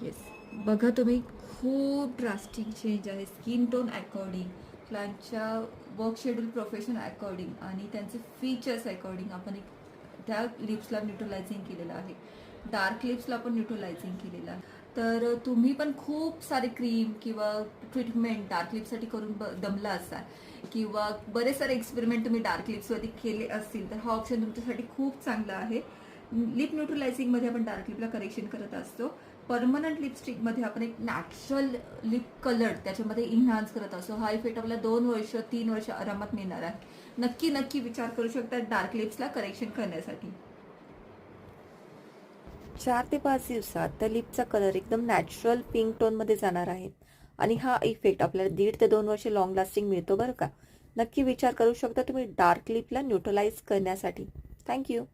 Yes. बघा तुम्ही, खूप ड्रास्टिक चेंज आहे स्किन टोन अकॉर्डिंग, क्लायंटच्या वर्क शेड्यूल, प्रोफेशन अकॉर्डिंग आणि त्यांचे फीचर्स अकॉर्डिंग आपण एक त्या लिप्सला न्यूट्रलायझिंग केलेलं आहे. डार्क लिप्सला पण न्यूट्रलायझिंग केलेलं आहे. तर तुम्ही पण खूप सारे क्रीम किंवा ट्रीटमेंट डार्क लिप्ससाठी करून दमला असाल किंवा बरेच सारे एक्सपेरिमेंट तुम्ही डार्क लिप्सवरती केले असतील, तर हा ऑप्शन तुमच्यासाठी खूप चांगला आहे. लिप न्यूट्रलायझिंगमध्ये आपण डार्क लिपला करेक्शन करत असतो. परमनंट लिपस्टिकमध्ये आपण एक नॅचरल लिप कलर त्याच्यामध्ये इन्हान्स करत असतो. हा इफेक्ट आपल्याला 2 वर्ष 3 वर्ष आरामात मिळणार आहे. नक्की नक्की विचार करू शकता डार्क लिप्सला करेक्शन करण्यासाठी. 4 ते 5 दिवसात त्या लिपचा कलर एकदम नॅचरल पिंक टोनमध्ये जाणार आहे आणि हा इफेक्ट आपल्याला 1.5 ते 2 वर्ष लॉंग लास्टिंग मिळतो बरं का. नक्की विचार करू शकता तुम्ही डार्क लिपला न्यूट्रलाइज करण्यासाठी. थँक्यू.